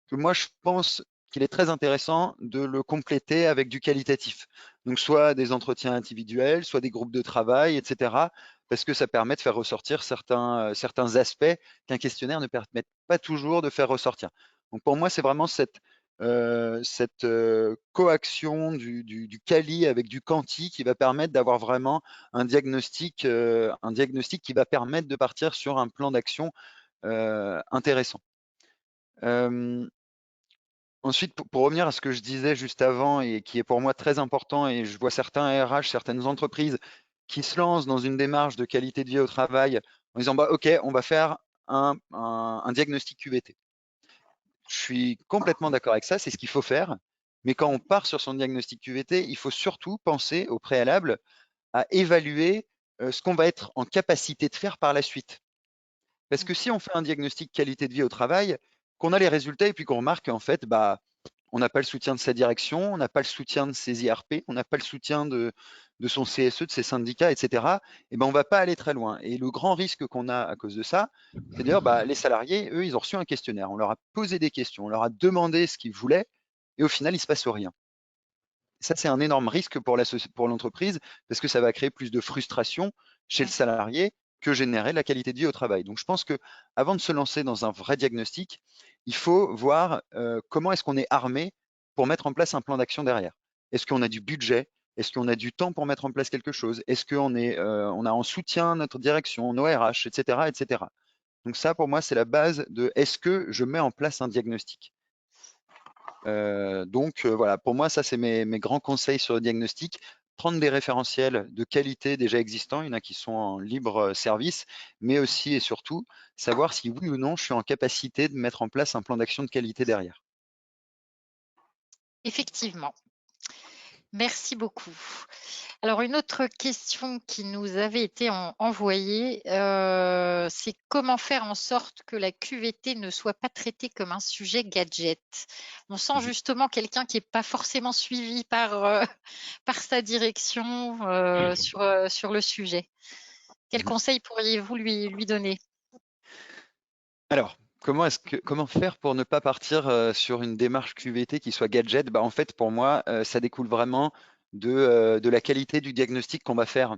que moi je pense qu'il est très intéressant de le compléter avec du qualitatif. Donc soit des entretiens individuels, soit des groupes de travail, etc. Parce que ça permet de faire ressortir certains aspects qu'un questionnaire ne permet pas toujours de faire ressortir. Donc pour moi, c'est vraiment cette coaction du quali avec du quanti qui va permettre d'avoir vraiment un diagnostic qui va permettre de partir sur un plan d'action intéressant. Ensuite, pour revenir à ce que je disais juste avant et qui est pour moi très important, et je vois certains RH, certaines entreprises qui se lancent dans une démarche de qualité de vie au travail en disant bah, OK, on va faire un diagnostic QVT. Je suis complètement d'accord avec ça, c'est ce qu'il faut faire. Mais quand on part sur son diagnostic QVT, il faut surtout penser au préalable à évaluer ce qu'on va être en capacité de faire par la suite. Parce que si on fait un diagnostic qualité de vie au travail, qu'on a les résultats et puis qu'on remarque qu'en fait, bah, on n'a pas le soutien de sa direction, on n'a pas le soutien de ses IRP, on n'a pas le soutien de son CSE, de ses syndicats, etc., et ben on ne va pas aller très loin. Et le grand risque qu'on a à cause de ça, c'est d'ailleurs, bah, les salariés, eux, ils ont reçu un questionnaire, on leur a posé des questions, on leur a demandé ce qu'ils voulaient, et au final, il ne se passe rien. Ça, c'est un énorme risque pour l'entreprise parce que ça va créer plus de frustration chez le salarié que générer la qualité de vie au travail. Donc, je pense que avant de se lancer dans un vrai diagnostic, il faut voir comment est-ce qu'on est armé pour mettre en place un plan d'action derrière. Est-ce qu'on a du budget? Est-ce qu'on a du temps pour mettre en place quelque chose? Est-ce qu'on on a en soutien notre direction, nos RH, etc., etc. Donc ça, pour moi, c'est la base de est-ce que je mets en place un diagnostic? Voilà, pour moi, ça, c'est mes grands conseils sur le diagnostic. Prendre des référentiels de qualité déjà existants, il y en a qui sont en libre service, mais aussi et surtout savoir si oui ou non je suis en capacité de mettre en place un plan d'action de qualité derrière. Effectivement. Merci beaucoup. Alors, une autre question qui nous avait été envoyée, c'est comment faire en sorte que la QVT ne soit pas traitée comme un sujet gadget? On sent justement quelqu'un qui n'est pas forcément suivi par sa direction sur le sujet. Quel conseil pourriez-vous lui donner? Alors, comment faire pour ne pas partir sur une démarche QVT qui soit gadget? Bah, en fait, pour moi, ça découle vraiment de la qualité du diagnostic qu'on va faire.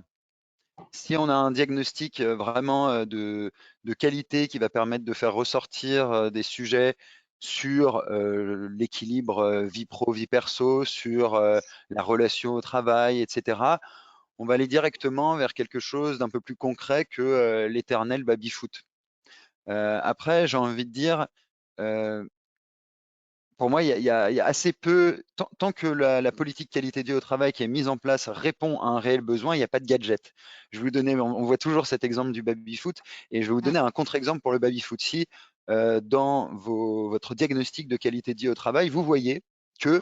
Si on a un diagnostic vraiment de qualité qui va permettre de faire ressortir des sujets sur l'équilibre vie pro, vie perso, sur la relation au travail, etc., on va aller directement vers quelque chose d'un peu plus concret que l'éternel baby-foot. Après, j'ai envie de dire, pour moi, il y a assez peu, tant que la politique qualité de vie au travail qui est mise en place répond à un réel besoin, il n'y a pas de gadget. Je vais vous donner, on voit toujours cet exemple du baby-foot, et je vais vous donner un contre-exemple pour le baby-foot. Si dans votre diagnostic de qualité de vie au travail, vous voyez que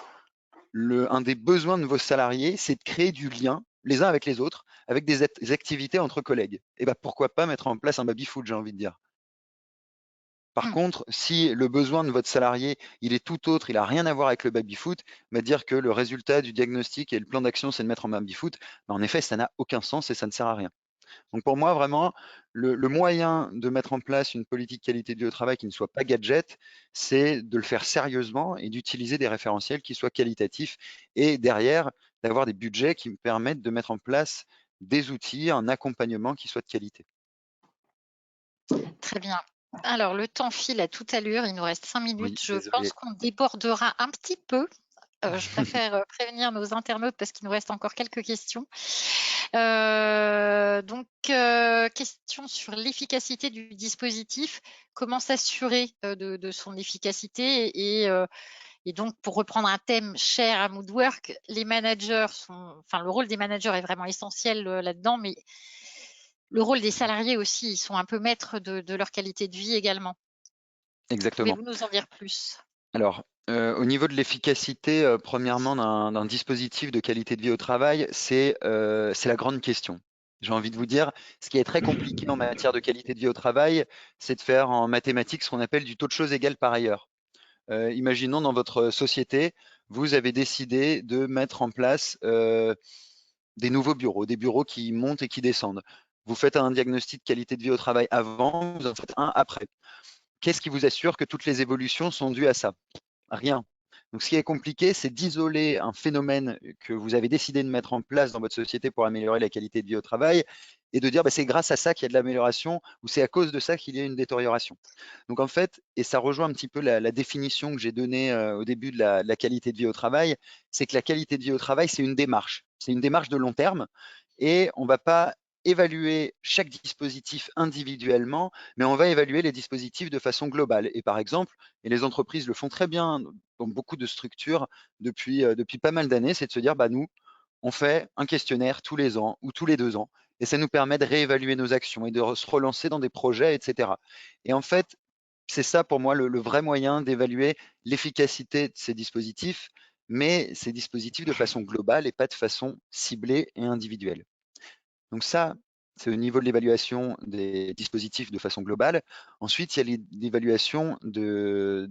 un des besoins de vos salariés, c'est de créer du lien les uns avec les autres, avec des activités entre collègues. Et ben pourquoi pas mettre en place un baby-foot, j'ai envie de dire. Par contre, si le besoin de votre salarié, il est tout autre, il n'a rien à voir avec le baby-foot, dire que le résultat du diagnostic et le plan d'action, c'est de mettre en baby-foot, en effet, ça n'a aucun sens et ça ne sert à rien. Donc pour moi, vraiment, le moyen de mettre en place une politique qualité de vie au travail qui ne soit pas gadget, c'est de le faire sérieusement et d'utiliser des référentiels qui soient qualitatifs et derrière, d'avoir des budgets qui me permettent de mettre en place des outils, un accompagnement qui soit de qualité. Très bien. Alors, le temps file à toute allure. Il nous reste 5 minutes. Oui, Je désolé. pense qu'on débordera un petit peu. Je préfère prévenir nos internautes parce qu'il nous reste encore quelques questions. Question sur l'efficacité du dispositif. Comment s'assurer de son efficacité et donc, pour reprendre un thème cher à Moodwork, les managers le rôle des managers est vraiment essentiel là-dedans, mais le rôle des salariés aussi, ils sont un peu maîtres de leur qualité de vie également. Exactement. Pouvez-vous nous en dire plus? Alors, au niveau de l'efficacité, premièrement, d'un dispositif de qualité de vie au travail, c'est la grande question. J'ai envie de vous dire, ce qui est très compliqué en matière de qualité de vie au travail, c'est de faire en mathématiques ce qu'on appelle du taux de choses égales par ailleurs. Imaginons dans votre société, vous avez décidé de mettre en place des nouveaux bureaux, des bureaux qui montent et qui descendent. Vous faites un diagnostic de qualité de vie au travail avant, vous en faites un après. Qu'est-ce qui vous assure que toutes les évolutions sont dues à ça? Rien. Donc, ce qui est compliqué, c'est d'isoler un phénomène que vous avez décidé de mettre en place dans votre société pour améliorer la qualité de vie au travail et de dire c'est grâce à ça qu'il y a de l'amélioration ou c'est à cause de ça qu'il y a une détérioration. Donc, en fait, et ça rejoint un petit peu la définition que j'ai donnée au début de la qualité de vie au travail, c'est que la qualité de vie au travail, c'est une démarche. C'est une démarche de long terme et on ne va pas évaluer chaque dispositif individuellement, mais on va évaluer les dispositifs de façon globale. Et par exemple, et les entreprises le font très bien dans beaucoup de structures depuis pas mal d'années, c'est de se dire, nous, on fait un questionnaire tous les ans ou tous les 2 ans, et ça nous permet de réévaluer nos actions et de se relancer dans des projets, etc. Et en fait, c'est ça pour moi le vrai moyen d'évaluer l'efficacité de ces dispositifs, mais ces dispositifs de façon globale et pas de façon ciblée et individuelle. Donc ça, c'est au niveau de l'évaluation des dispositifs de façon globale. Ensuite, il y a l'évaluation de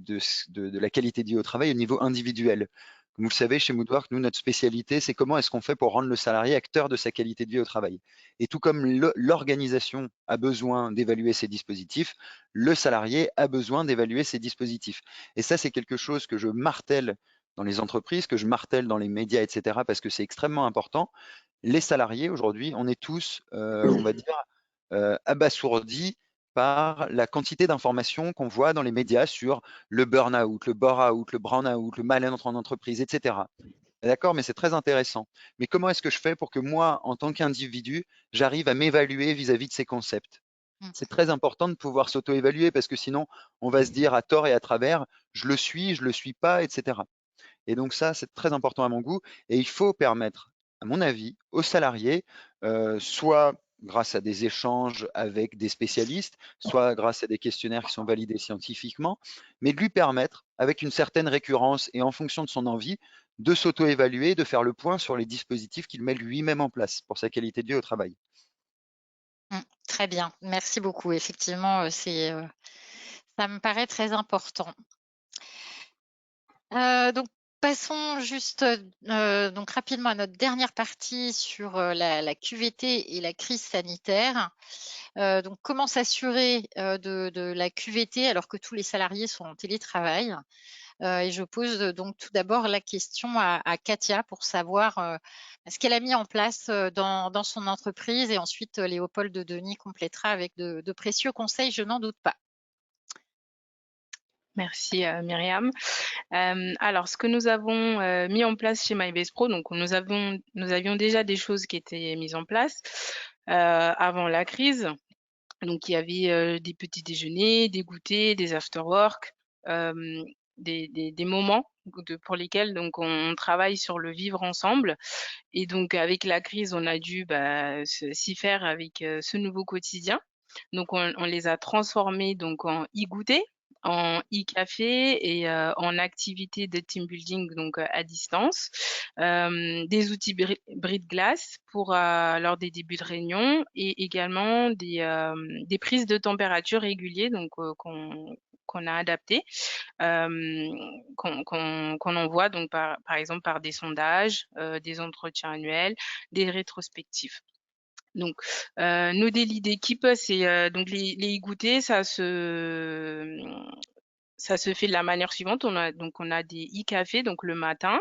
la qualité de vie au travail au niveau individuel. Comme vous le savez, chez Moodwork, nous, notre spécialité, c'est comment est-ce qu'on fait pour rendre le salarié acteur de sa qualité de vie au travail. Et tout comme l'organisation a besoin d'évaluer ses dispositifs, le salarié a besoin d'évaluer ses dispositifs. Et ça, c'est quelque chose que je martèle dans les entreprises, que je martèle dans les médias, etc., parce que c'est extrêmement important. Les salariés, aujourd'hui, on est tous, on va dire, abasourdis par la quantité d'informations qu'on voit dans les médias sur le burn-out, le bore-out, le brown-out, le mal-être en entreprise, etc. D'accord, mais c'est très intéressant. Mais comment est-ce que je fais pour que moi, en tant qu'individu, j'arrive à m'évaluer vis-à-vis de ces concepts? C'est très important de pouvoir s'auto-évaluer parce que sinon, on va se dire à tort et à travers, je le suis pas, etc. Et donc ça, c'est très important à mon goût. Et il faut permettre, à mon avis, aux salariés, soit grâce à des échanges avec des spécialistes, soit grâce à des questionnaires qui sont validés scientifiquement, mais de lui permettre, avec une certaine récurrence et en fonction de son envie, de s'auto-évaluer, de faire le point sur les dispositifs qu'il met lui-même en place pour sa qualité de vie au travail. Très bien, merci beaucoup. Effectivement, ça me paraît très important. Donc passons juste, donc rapidement à notre dernière partie sur, la QVT et la crise sanitaire. Donc comment s'assurer, de la QVT alors que tous les salariés sont en télétravail? Et je pose, donc tout d'abord la question à Katia pour savoir, ce qu'elle a mis en place, dans son entreprise et ensuite, Léopold Denis complétera avec de précieux conseils, je n'en doute pas. Merci Myriam. Alors, ce que nous avons mis en place chez MyBase Pro, donc nous avions déjà des choses qui étaient mises en place avant la crise. Donc, il y avait des petits déjeuners, des goûters, des after-work, des moments pour lesquels donc on travaille sur le vivre ensemble. Et donc, avec la crise, on a dû s'y faire avec ce nouveau quotidien. Donc, on les a transformés donc en e-goûter, en e-café et en activités de team building donc à distance. Des outils bris de glace pour lors des débuts de réunion et également des prises de température réguliers donc qu'on a adaptées, qu'on envoie donc par exemple par des sondages, des entretiens annuels, des rétrospectives. Donc, nos délits d'équipe, c'est donc les e-goûters, ça se fait de la manière suivante. On a des e-cafés, donc le matin,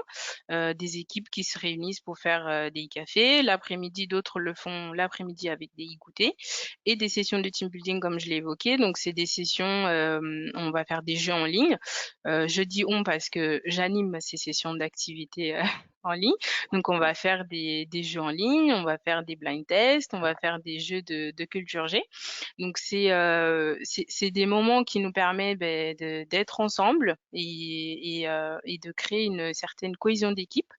des équipes qui se réunissent pour faire des e-cafés. L'après-midi, d'autres le font l'après-midi avec des e-goûters et des sessions de team building, comme je l'ai évoqué. Donc, c'est des sessions, on va faire des jeux en ligne. Je dis on parce que j'anime ces sessions d'activité en ligne. Donc, on va faire des jeux en ligne, on va faire des blind tests, on va faire des jeux de culture G. Donc c'est des moments qui nous permettent d'être ensemble et de créer une certaine cohésion d'équipe.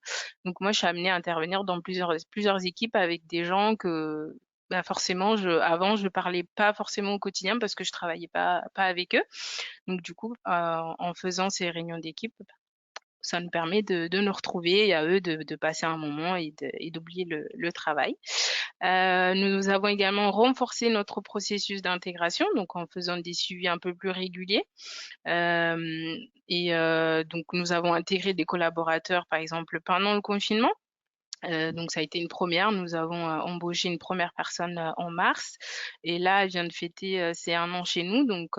Donc moi, je suis amenée à intervenir dans plusieurs équipes avec des gens que forcément, avant, je parlais pas forcément au quotidien parce que je travaillais pas avec eux. Donc du coup, en faisant ces réunions d'équipe, ça nous permet de nous retrouver et à eux de passer un moment et d'oublier le travail. Nous avons également renforcé notre processus d'intégration, donc en faisant des suivis un peu plus réguliers. Donc, nous avons intégré des collaborateurs, par exemple, pendant le confinement. Donc, ça a été une première. Nous avons embauché une première personne en mars. Et là, elle vient de fêter ses 1 an chez nous. Donc,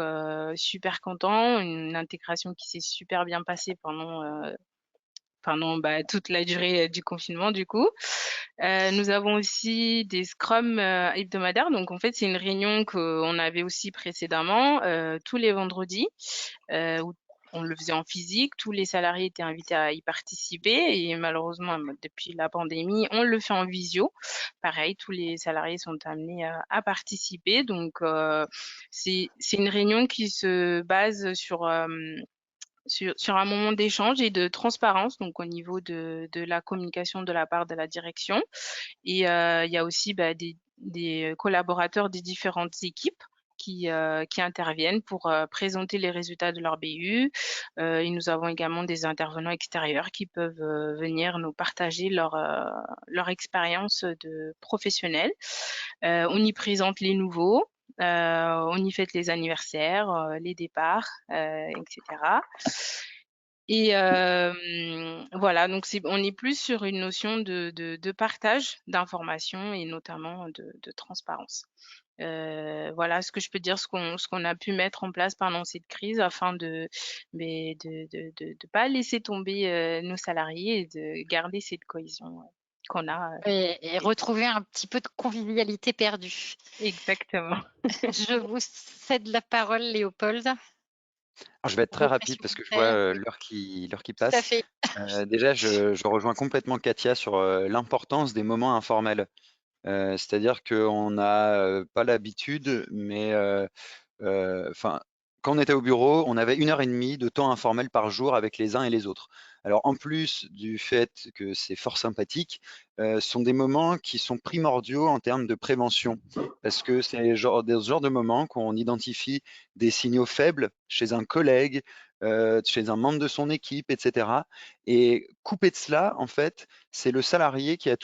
super content. Une intégration qui s'est super bien passée pendant toute la durée du confinement, du coup. Nous avons aussi des scrums hebdomadaires. Donc, en fait, c'est une réunion qu'on avait aussi précédemment, tous les vendredis, où on le faisait en physique. Tous les salariés étaient invités à y participer. Et malheureusement, depuis la pandémie, on le fait en visio. Pareil, tous les salariés sont amenés à participer. Donc, c'est une réunion qui se base sur un moment d'échange et de transparence, donc au niveau de la communication de la part de la direction. Et il y a aussi des collaborateurs des différentes équipes qui interviennent pour présenter les résultats de leur BU. Et nous avons également des intervenants extérieurs qui peuvent venir nous partager leur expérience de professionnels. On y présente les nouveaux. On y fête les anniversaires, les départs, etc. Et voilà, donc on est plus sur une notion de partage d'informations et notamment de transparence. Voilà ce que je peux dire, ce qu'on a pu mettre en place pendant cette crise afin de pas laisser tomber nos salariés et de garder cette cohésion qu'on a. Et retrouver un petit peu de convivialité perdue. Exactement. Je vous cède la parole, Léopold. Alors, je vais être très rapide parce que je vois l'heure qui Tout à passe. fait. Déjà, je rejoins complètement Katia sur l'importance des moments informels. C'est-à-dire qu'on n'a pas l'habitude, mais quand on était au bureau, on avait 1h30 de temps informel par jour avec les uns et les autres. Alors, en plus du fait que c'est fort sympathique, ce sont des moments qui sont primordiaux en termes de prévention, parce que c'est des genres de moments qu'on identifie des signaux faibles chez un collègue, chez un membre de son équipe, etc. Et coupé de cela, en fait, c'est le salarié qui a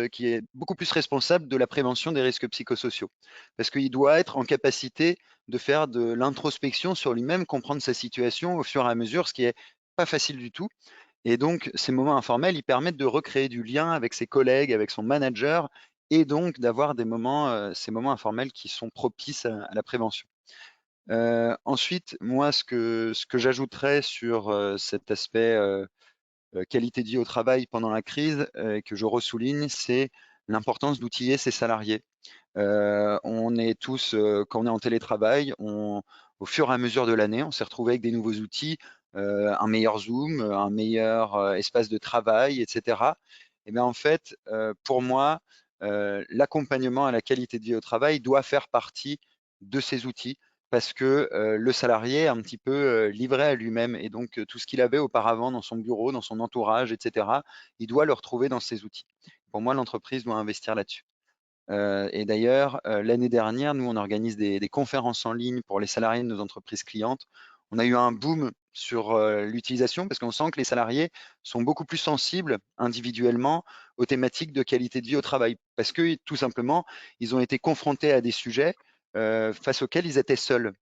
qui est beaucoup plus responsable de la prévention des risques psychosociaux, parce qu'il doit être en capacité de faire de l'introspection sur lui-même, comprendre sa situation au fur et à mesure, ce qui est pas facile du tout. Et donc, ces moments informels, ils permettent de recréer du lien avec ses collègues, avec son manager, et donc d'avoir ces moments informels qui sont propices à la prévention. Ensuite, moi, ce que j'ajouterais sur cet aspect qualité de vie au travail pendant la crise, que je ressouligne, c'est l'importance d'outiller ses salariés. On est tous, quand on est en télétravail, au fur et à mesure de l'année, on s'est retrouvé avec des nouveaux outils, un meilleur Zoom, un meilleur espace de travail, etc. Et bien en fait, pour moi, l'accompagnement à la qualité de vie au travail doit faire partie de ces outils parce que le salarié est un petit peu livré à lui-même et donc tout ce qu'il avait auparavant dans son bureau, dans son entourage, etc., il doit le retrouver dans ces outils. Pour moi, l'entreprise doit investir là-dessus. Et d'ailleurs, l'année dernière, nous, on organise des conférences en ligne pour les salariés de nos entreprises clientes. On a eu un boom sur l'utilisation parce qu'on sent que les salariés sont beaucoup plus sensibles individuellement aux thématiques de qualité de vie au travail parce que tout simplement, ils ont été confrontés à des sujets face auxquels ils étaient seuls.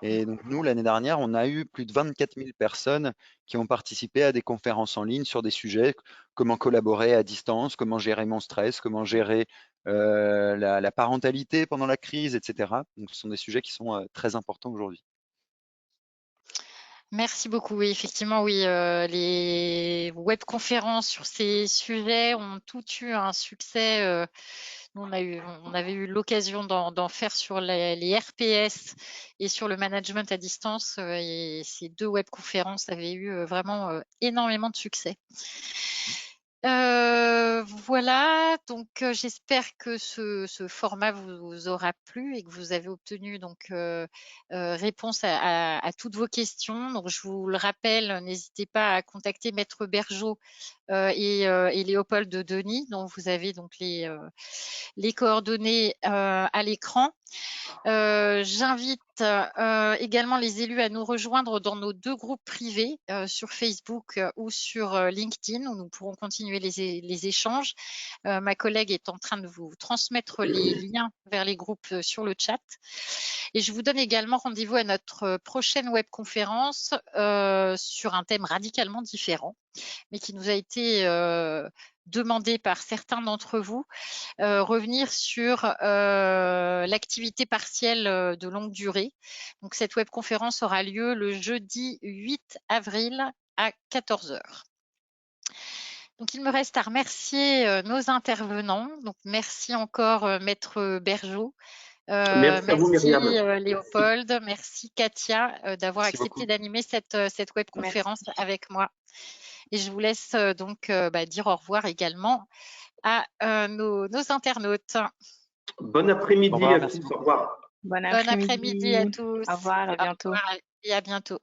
Et donc nous, l'année dernière, on a eu plus de 24 000 personnes qui ont participé à des conférences en ligne sur des sujets, comment collaborer à distance, comment gérer mon stress, comment gérer la parentalité pendant la crise, etc. Donc ce sont des sujets qui sont très importants aujourd'hui. Merci beaucoup. Oui, effectivement, oui, les webconférences sur ces sujets ont toutes eu un succès. Nous, on avait eu l'occasion d'en faire sur les RPS et sur le management à distance. Et ces 2 webconférences avaient eu vraiment énormément de succès. Voilà, donc j'espère que ce format vous aura plu et que vous avez obtenu donc réponse à toutes vos questions. Donc je vous le rappelle, n'hésitez pas à contacter Maître Bergeau et Léopold Denis, dont vous avez donc les coordonnées à l'écran. J'invite également les élus à nous rejoindre dans nos 2 groupes privés sur Facebook ou sur LinkedIn, où nous pourrons continuer les échanges. Ma collègue est en train de vous transmettre les liens vers les groupes sur le chat. Et je vous donne également rendez-vous à notre prochaine webconférence sur un thème radicalement différent, mais qui nous a été demandé par certains d'entre vous. Revenir sur l'activité partielle de longue durée. Donc, cette webconférence aura lieu le jeudi 8 avril à 14 h. Donc, il me reste à remercier nos intervenants. Donc, merci encore Maître Bergeau. Merci à vous, Myriam. Léopold, merci Katia d'avoir Merci accepté beaucoup. d'animer cette webconférence avec moi. Et je vous laisse donc dire au revoir également à nos internautes. Bon après-midi à Merci tous. beaucoup. Au revoir. Bon Bon après-midi à après-midi. tous. Au revoir, à Au bientôt. revoir et à bientôt.